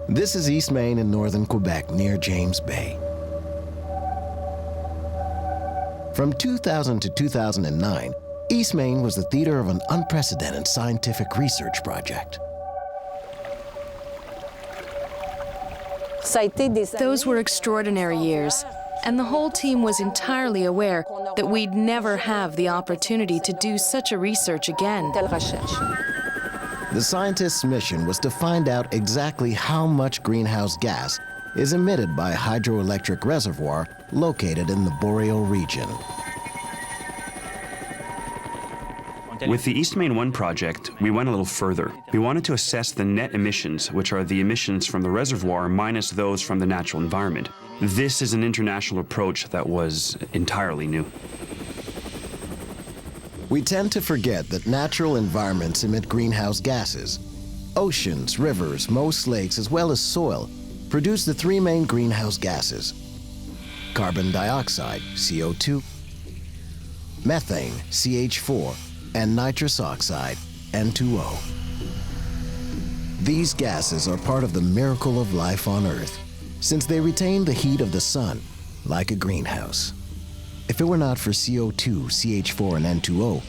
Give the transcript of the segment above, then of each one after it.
This is Eastmain in northern Quebec near James Bay. From 2000 to 2009, Eastmain was the theater of an unprecedented scientific research project. Those were extraordinary years, and the whole team was entirely aware that we'd never have the opportunity to do such a research again. The scientists' mission was to find out exactly how much greenhouse gas is emitted by a hydroelectric reservoir located in the Boreal region. With the Eastmain-1 project, we went a little further. We wanted to assess the net emissions, which are the emissions from the reservoir minus those from the natural environment. This is an international approach that was entirely new. We tend to forget that natural environments emit greenhouse gases. Oceans, rivers, most lakes, as well as soil, produce the three main greenhouse gases: carbon dioxide, CO2, methane, CH4, and nitrous oxide, N2O. These gases are part of the miracle of life on Earth, since they retain the heat of the sun, like a greenhouse. If it were not for CO2, CH4, and N2O,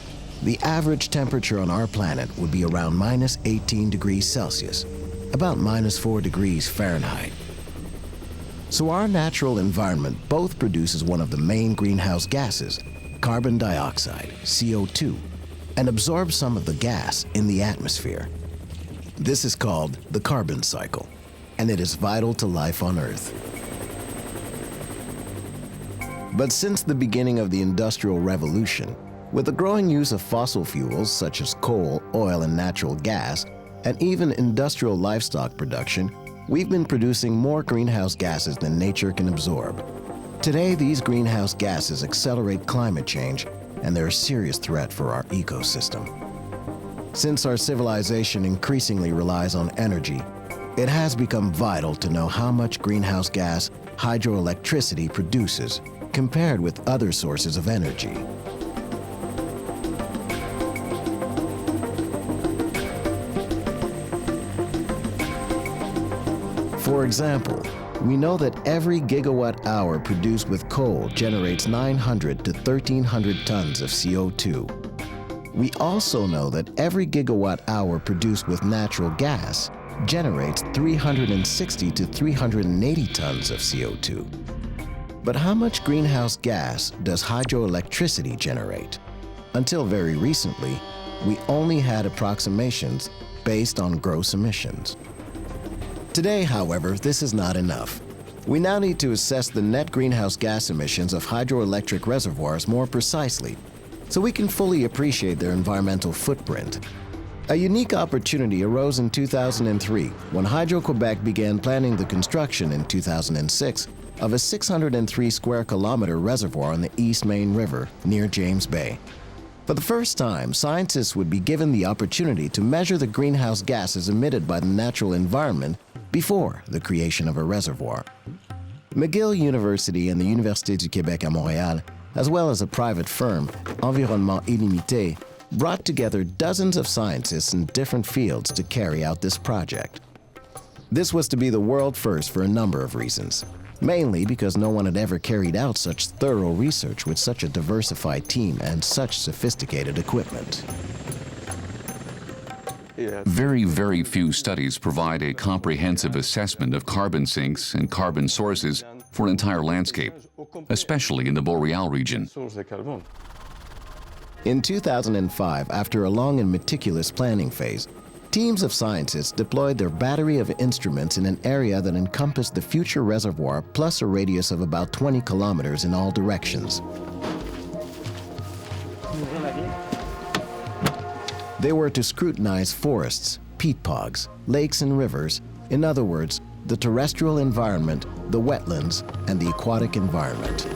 the average temperature on our planet would be around minus 18 degrees Celsius, about minus 4 degrees Fahrenheit. So our natural environment both produces one of the main greenhouse gases, carbon dioxide, CO2, and absorbs some of the gas in the atmosphere. This is called the carbon cycle, and it is vital to life on Earth. But since the beginning of the Industrial Revolution, with the growing use of fossil fuels such as coal, oil, and natural gas, and even industrial livestock production, we've been producing more greenhouse gases than nature can absorb. Today, these greenhouse gases accelerate climate change, and they're a serious threat for our ecosystem. Since our civilization increasingly relies on energy, it has become vital to know how much greenhouse gas hydroelectricity produces compared with other sources of energy. For example, we know that every gigawatt hour produced with coal generates 900 to 1,300 tons of CO2. We also know that every gigawatt hour produced with natural gas generates 360 to 380 tons of CO2. But how much greenhouse gas does hydroelectricity generate? Until very recently, we only had approximations based on gross emissions. Today, however, this is not enough. We now need to assess the net greenhouse gas emissions of hydroelectric reservoirs more precisely, so we can fully appreciate their environmental footprint. A unique opportunity arose in 2003 when Hydro-Québec began planning the construction in 2006 of a 603 square kilometer reservoir on the Eastmain River near James Bay. For the first time, scientists would be given the opportunity to measure the greenhouse gases emitted by the natural environment before the creation of a reservoir. McGill University and the Université du Québec à Montréal, as well as a private firm, Environnement Illimité, brought together dozens of scientists in different fields to carry out this project. This was to be the world first for a number of reasons, mainly because no one had ever carried out such thorough research with such a diversified team and such sophisticated equipment. Very, very few studies provide a comprehensive assessment of carbon sinks and carbon sources for an entire landscape, especially in the Boreal region. In 2005, after a long and meticulous planning phase, teams of scientists deployed their battery of instruments in an area that encompassed the future reservoir plus a radius of about 20 kilometers in all directions. They were to scrutinize forests, peat bogs, lakes and rivers, in other words, the terrestrial environment, the wetlands, and the aquatic environment.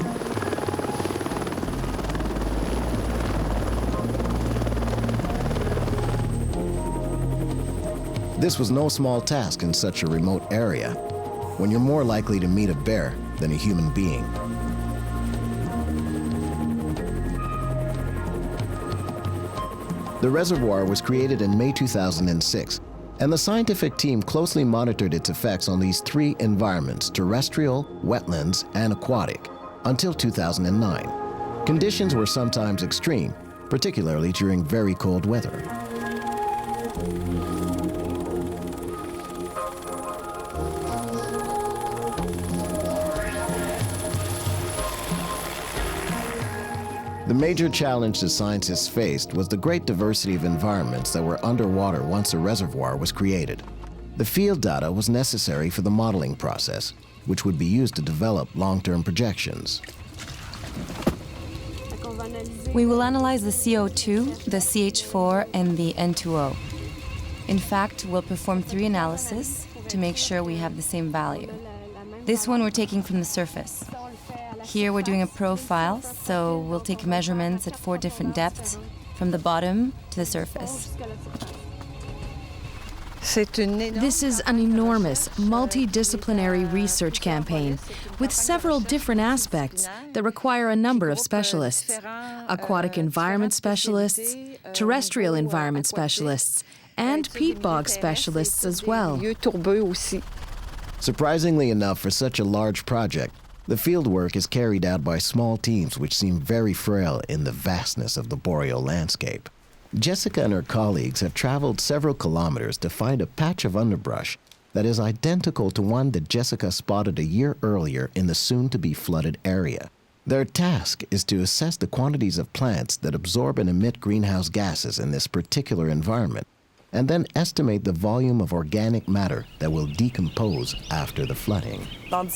This was no small task in such a remote area, when you're more likely to meet a bear than a human being. The reservoir was created in May 2006 And the scientific team closely monitored its effects on these three environments, terrestrial, wetlands, and aquatic, until 2009. Conditions were sometimes extreme, particularly during very cold weather. The major challenge the scientists faced was the great diversity of environments that were underwater once a reservoir was created. The field data was necessary for the modeling process, which would be used to develop long-term projections. We will analyze the CO2, the CH4, and the N2O. In fact, we'll perform 3 analyses to make sure we have the same value. This one we're taking from the surface. Here we're doing a profile, so we'll take measurements at 4 different depths, from the bottom to the surface. This is an enormous, multidisciplinary research campaign with several different aspects that require a number of specialists: aquatic environment specialists, terrestrial environment specialists, and peat bog specialists as well. Surprisingly enough, for such a large project, the fieldwork is carried out by small teams which seem very frail in the vastness of the boreal landscape. Jessica and her colleagues have traveled several kilometers to find a patch of underbrush that is identical to one that Jessica spotted a year earlier in the soon-to-be flooded area. Their task is to assess the quantities of plants that absorb and emit greenhouse gases in this particular environment, and then estimate the volume of organic matter that will decompose after the flooding.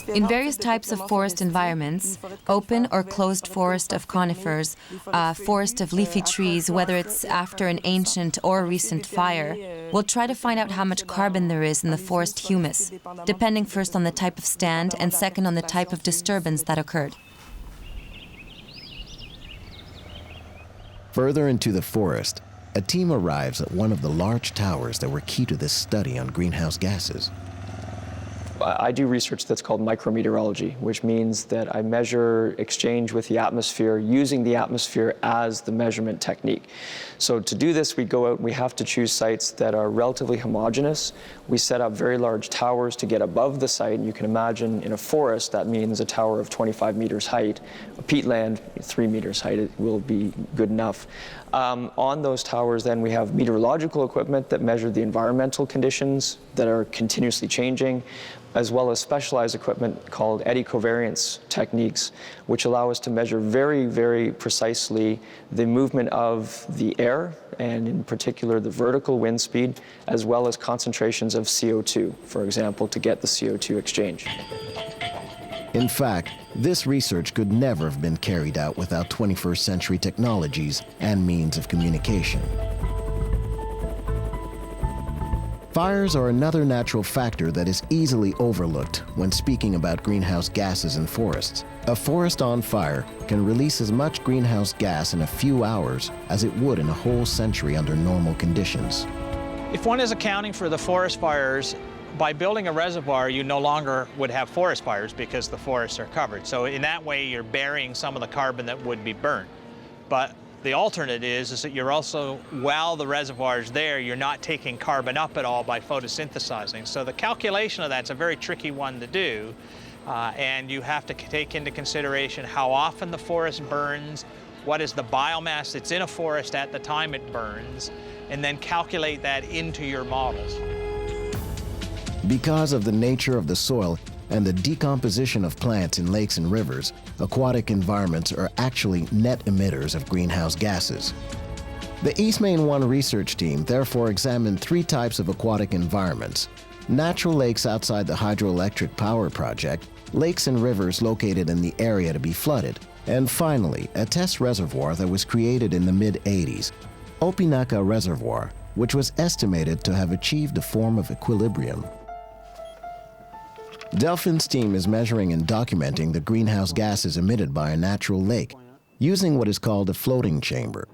In various types of forest environments, open or closed forest of conifers, forest of leafy trees, whether it's after an ancient or recent fire, we'll try to find out how much carbon there is in the forest humus, depending first on the type of stand and second on the type of disturbance that occurred. Further into the forest, a team arrives at one of the large towers that were key to this study on greenhouse gases. I do research that's called micrometeorology, which means that I measure exchange with the atmosphere using the atmosphere as the measurement technique. So to do this, we go out and we have to choose sites that are relatively homogeneous. We set up very large towers to get above the site. And you can imagine in a forest, that means a tower of 25 meters height. A peatland, 3 meters height, it will be good enough. On those towers, then, we have meteorological equipment that measure the environmental conditions that are continuously changing, as well as specialized equipment called eddy covariance techniques, which allow us to measure very, very precisely the movement of the air, and in particular the vertical wind speed, as well as concentrations of CO2, for example, to get the CO2 exchange. In fact, this research could never have been carried out without 21st century technologies and means of communication. Fires are another natural factor that is easily overlooked when speaking about greenhouse gases in forests. A forest on fire can release as much greenhouse gas in a few hours as it would in a whole century under normal conditions. If one is accounting for the forest fires, by building a reservoir, you no longer would have forest fires because the forests are covered. So in that way, you're burying some of the carbon that would be burned. But the alternate is that you're also, while the reservoir is there, you're not taking carbon up at all by photosynthesizing. So the calculation of that's a very tricky one to do. And you have to take into consideration how often the forest burns, what is the biomass that's in a forest at the time it burns, and then calculate that into your models. Because of the nature of the soil and the decomposition of plants in lakes and rivers, aquatic environments are actually net emitters of greenhouse gases. The Eastmain-1 research team therefore examined 3 types of aquatic environments: natural lakes outside the hydroelectric power project, lakes and rivers located in the area to be flooded, and finally, a test reservoir that was created in the mid-80s, Opinaka Reservoir, which was estimated to have achieved a form of equilibrium. Delphin's team is measuring and documenting the greenhouse gases emitted by a natural lake using what is called a floating chamber.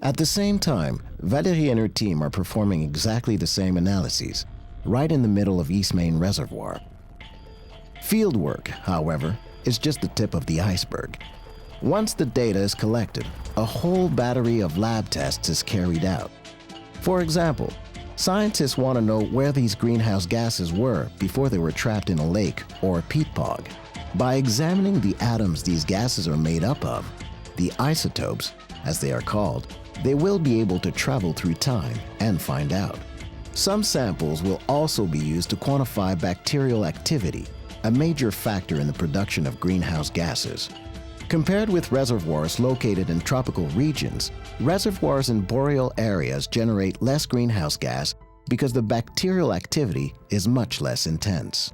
At the same time, Valérie and her team are performing exactly the same analyses, right in the middle of Eastmain Reservoir. Fieldwork, however, is just the tip of the iceberg. Once the data is collected, a whole battery of lab tests is carried out. For example, Scientists want to know where these greenhouse gases were before they were trapped in a lake or a peat bog. By examining the atoms these gases are made up of, the isotopes, as they are called, they will be able to travel through time and find out. Some samples will also be used to quantify bacterial activity, a major factor in the production of greenhouse gases. Compared with reservoirs located in tropical regions, reservoirs in boreal areas generate less greenhouse gas because the bacterial activity is much less intense.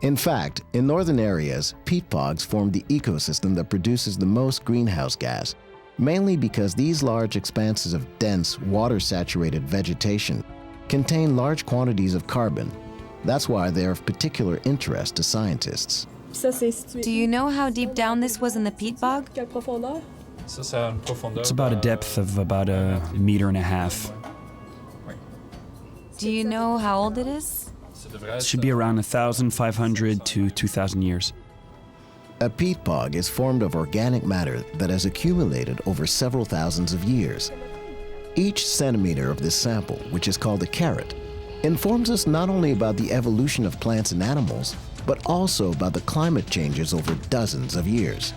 In fact, in northern areas, peat bogs form the ecosystem that produces the most greenhouse gas, mainly because these large expanses of dense, water-saturated vegetation contain large quantities of carbon. That's why they are of particular interest to scientists. Do you know how deep down this was in the peat bog? It's about a depth of about 1.5 meters. Do you know how old it is? It should be around 1,500 to 2,000 years. A peat bog is formed of organic matter that has accumulated over several thousands of years. Each centimeter of this sample, which is called a carat, informs us not only about the evolution of plants and animals, but also about the climate changes over dozens of years.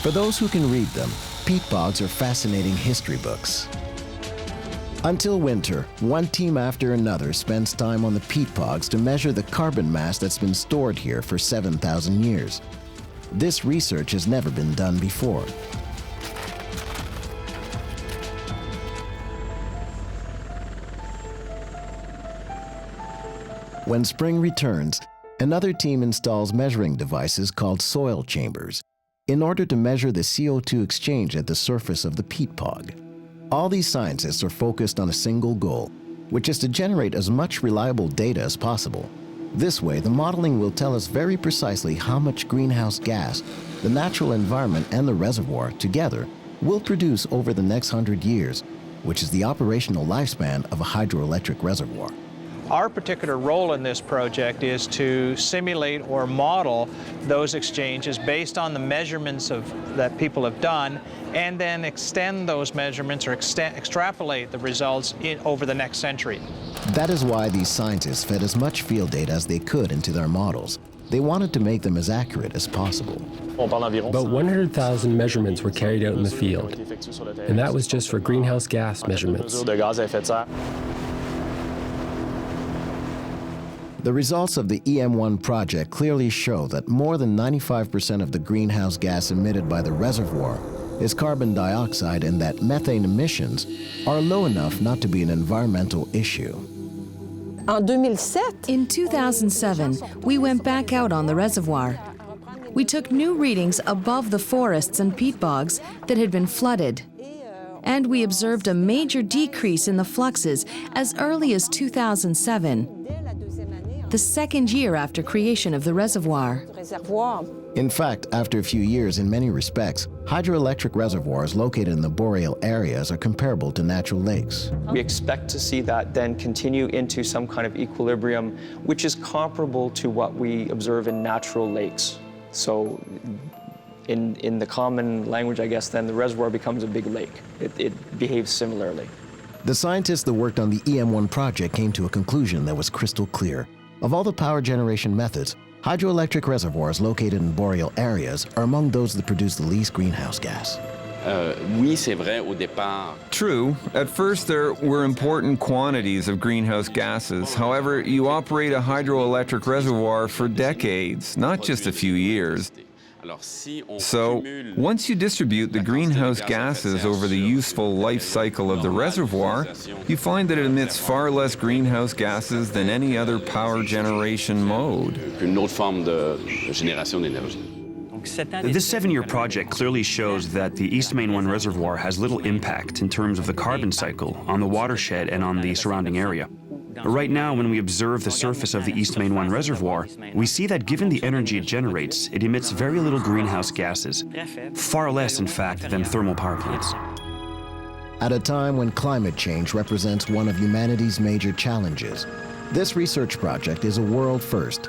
For those who can read them, peat bogs are fascinating history books. Until winter, one team after another spends time on the peat bogs to measure the carbon mass that's been stored here for 7,000 years. This research has never been done before. When spring returns, another team installs measuring devices called soil chambers in order to measure the CO2 exchange at the surface of the peat bog. All these scientists are focused on a single goal, which is to generate as much reliable data as possible. This way, the modeling will tell us very precisely how much greenhouse gas the natural environment and the reservoir together will produce over the next 100 years, which is the operational lifespan of a hydroelectric reservoir. Our particular role in this project is to simulate or model those exchanges based on the measurements that people have done, and then extend those measurements or extrapolate the results over the next century. That is why these scientists fed as much field data as they could into their models. They wanted to make them as accurate as possible. About 100,000 measurements were carried out in the field, and that was just for greenhouse gas measurements. The results of the EM1 project clearly show that more than 95% of the greenhouse gas emitted by the reservoir is carbon dioxide, and that methane emissions are low enough not to be an environmental issue. In 2007, we went back out on the reservoir. We took new readings above the forests and peat bogs that had been flooded. And we observed a major decrease in the fluxes as early as 2007. The second year after creation of the reservoir. In fact, after a few years, in many respects, hydroelectric reservoirs located in the boreal areas are comparable to natural lakes. We expect to see that then continue into some kind of equilibrium, which is comparable to what we observe in natural lakes. So in the common language, I guess, then the reservoir becomes a big lake. It behaves similarly. The scientists that worked on the EM1 project came to a conclusion that was crystal clear. Of all the power generation methods, hydroelectric reservoirs located in boreal areas are among those that produce the least greenhouse gas. True, at first there were important quantities of greenhouse gases. However, you operate a hydroelectric reservoir for decades, not just a few years. So, once you distribute the greenhouse gases over the useful life cycle of the reservoir, you find that it emits far less greenhouse gases than any other power generation mode. This 7-year project clearly shows that the Eastmain-1 reservoir has little impact in terms of the carbon cycle on the watershed and on the surrounding area. Right now, when we observe the surface of the Eastmain-1 reservoir, we see that given the energy it generates, it emits very little greenhouse gases, far less, in fact, than thermal power plants. At a time when climate change represents one of humanity's major challenges, this research project is a world first,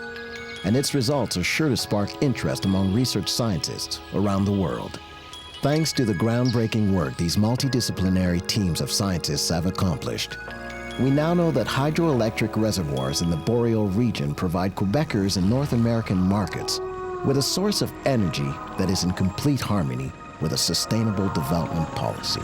and its results are sure to spark interest among research scientists around the world. Thanks to the groundbreaking work these multidisciplinary teams of scientists have accomplished, We now know that hydroelectric reservoirs in the boreal region provide Quebecers and North American markets with a source of energy that is in complete harmony with a sustainable development policy.